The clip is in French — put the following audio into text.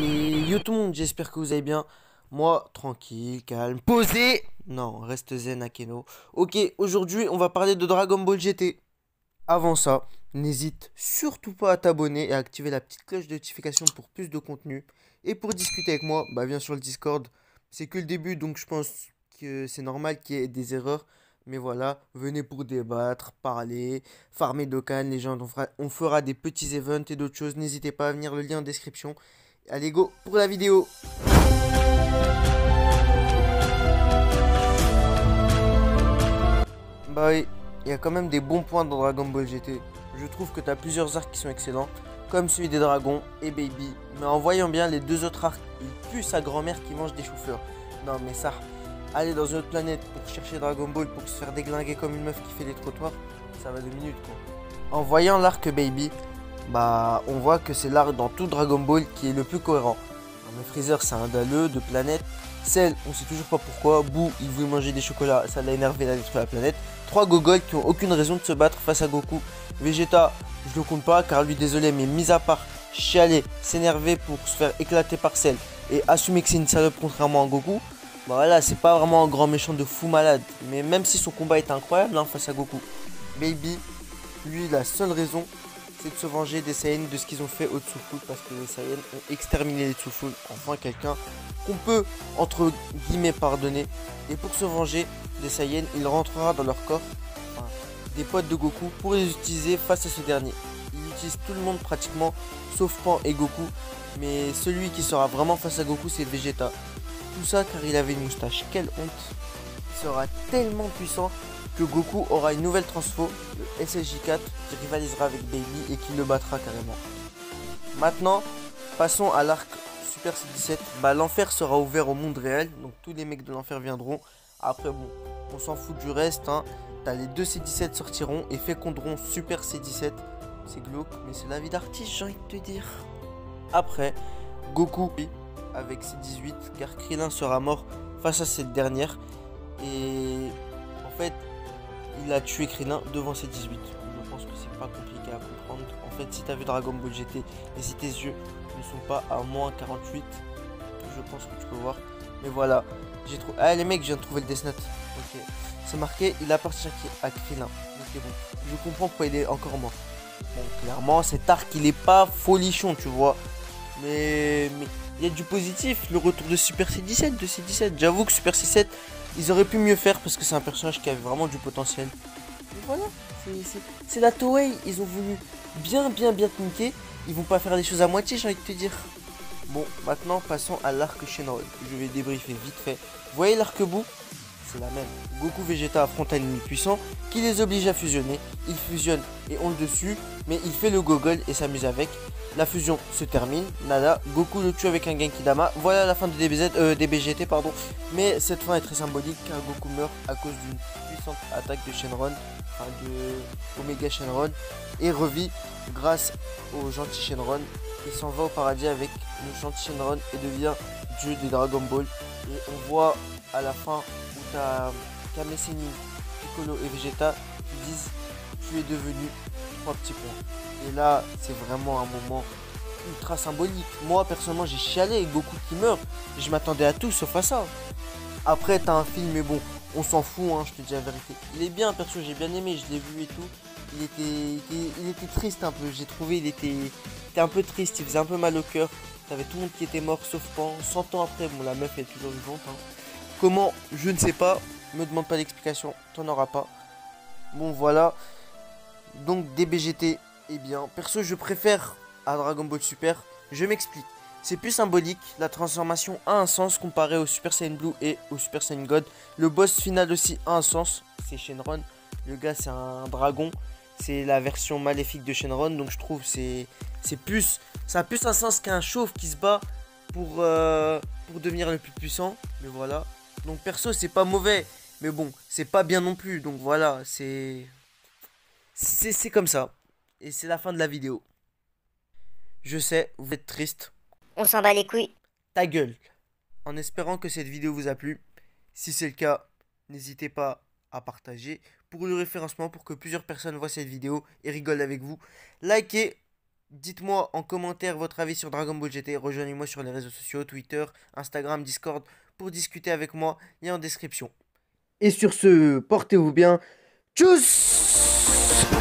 Et yo tout le monde, j'espère que vous allez bien. Moi, tranquille, calme, posé. Non, reste zen Akeno. Ok, aujourd'hui, on va parler de Dragon Ball GT. Avant ça, n'hésite surtout pas à t'abonner et à activer la petite cloche de notification pour plus de contenu. Et pour discuter avec moi, bah viens sur le Discord. C'est que le début, donc je pense que c'est normal qu'il y ait des erreurs. Mais voilà, venez pour débattre, parler, farmer Dokkan, les gens, on fera des petits events et d'autres choses. N'hésitez pas à venir, le lien en description. Allez, go pour la vidéo. Bah oui, il y a quand même des bons points dans Dragon Ball GT. Je trouve que tu as plusieurs arcs qui sont excellents, comme celui des dragons et Baby. Mais en voyant bien les deux autres arcs, il pue sa grand-mère qui mange des choux-fleurs. Non mais ça, aller dans une autre planète pour chercher Dragon Ball pour se faire déglinguer comme une meuf qui fait les trottoirs, ça va 2 minutes quoi. En voyant l'arc Baby, bah on voit que c'est l'arc dans tout Dragon Ball qui est le plus cohérent. Non, mais Freezer c'est un dalleux de planète. Cell, on sait toujours pas pourquoi. Boo, il voulait manger des chocolats, ça l'a énervé, il a détruit la planète. 3 Gogol qui ont aucune raison de se battre face à Goku. Vegeta, je le compte pas car lui désolé, mais mis à part chialer, s'énerver pour se faire éclater par Cell et assumer que c'est une salope contrairement à Goku, bah voilà, c'est pas vraiment un grand méchant de fou malade. Mais même si son combat est incroyable hein, face à Goku. Baby, lui, la seule raison, c'est de se venger des Saiyans de ce qu'ils ont fait au Tsufu parce que les Saiyans ont exterminé les Tsufu. Enfin, quelqu'un qu'on peut, entre guillemets, pardonner. Et pour se venger des Saiyans, il rentrera dans leur corps, enfin, des potes de Goku, pour les utiliser face à ce dernier. Il utilise tout le monde pratiquement, sauf Pan et Goku. Mais celui qui sera vraiment face à Goku, c'est Vegeta. Tout ça car il avait une moustache. Quelle honte! Il sera tellement puissant que Goku aura une nouvelle transfo, le SSJ4, qui rivalisera avec Baby et qui le battra carrément. Maintenant, passons à l'arc Super C17. Bah, l'enfer sera ouvert au monde réel, donc tous les mecs de l'enfer viendront. Après, bon, on s'en fout du reste. Hein. T'as les deux C17 sortiront et féconderont Super C17. C'est glauque, mais c'est la vie d'artiste, j'ai envie de te dire. Après, Goku avec C18, car Krillin sera mort face à cette dernière. Et en fait, il a tué Krillin devant ses 18. Je pense que c'est pas compliqué à comprendre. En fait, si t'as vu Dragon Ball GT et si tes yeux ne sont pas à moins 48, je pense que tu peux voir. Mais voilà, j'ai trouvé. Ah, les mecs, je viens de trouver le Death Note. Ok, c'est marqué, il appartient à Krillin. Ok, bon, je comprends pourquoi il est encore mort. Bon, clairement, cet arc, il est pas folichon, tu vois. Mais il y a du positif, le retour de Super C17, de C17. J'avoue que Super C7, ils auraient pu mieux faire parce que c'est un personnage qui avait vraiment du potentiel. Mais voilà, c'est la Toei, ils ont voulu bien te niquer. Ils vont pas faire les choses à moitié, j'ai envie de te dire. Bon, maintenant passons à l'arc Shenron. Je vais débriefer vite fait. Vous voyez l'arc bout? C'est la même. Goku Vegeta affrontent un ennemi puissant qui les oblige à fusionner. Ils fusionnent et ont le dessus, mais il fait le gogol et s'amuse avec. La fusion se termine, nada, Goku le tue avec un Genki Dama. Voilà la fin de DBGT, pardon. Mais cette fin est très symbolique car Goku meurt à cause d'une puissante attaque de Shenron, enfin de Omega Shenron, et revit grâce au gentil Shenron. Il s'en va au paradis avec le gentil Shenron et devient dieu des Dragon Ball. Et on voit à la fin où t'as Kame Sennin, Piccolo et Vegeta qui disent tu es devenu 3 petits points. Et là c'est vraiment un moment ultra symbolique. Moi personnellement j'ai chialé avec Goku qui meurt. Et je m'attendais à tout sauf à ça. Après t'as un film mais bon on s'en fout hein, je te dis la vérité. Il est bien perso, j'ai bien aimé, je l'ai vu et tout. Il était triste un peu, j'ai trouvé il était un peu triste, il faisait un peu mal au cœur. T'avais tout le monde qui était mort sauf Pan. 100 ans après, bon la meuf est toujours vivante. Hein. Comment? Je ne sais pas. Me demande pas d'explication, t'en auras pas. Bon voilà. Donc DBGT est bien. Perso je préfère à Dragon Ball Super. Je m'explique. C'est plus symbolique, la transformation a un sens comparé au Super Saiyan Blue et au Super Saiyan God. Le boss final aussi a un sens, c'est Shenron. Le gars c'est un dragon, c'est la version maléfique de Shenron. Donc je trouve ça a plus un sens qu'un chauve qui se bat pour devenir le plus puissant. Mais voilà. Donc perso c'est pas mauvais, mais bon c'est pas bien non plus. Donc voilà, c'est comme ça. Et c'est la fin de la vidéo. Je sais, vous êtes triste. On s'en bat les couilles. Ta gueule. En espérant que cette vidéo vous a plu. Si c'est le cas, n'hésitez pas à partager pour le référencement pour que plusieurs personnes voient cette vidéo et rigolent avec vous. Likez Dites-moi en commentaire votre avis sur Dragon Ball GT. Rejoignez-moi sur les réseaux sociaux, Twitter, Instagram, Discord, pour discuter avec moi. Lien en description. Et sur ce, portez-vous bien. Tchuss!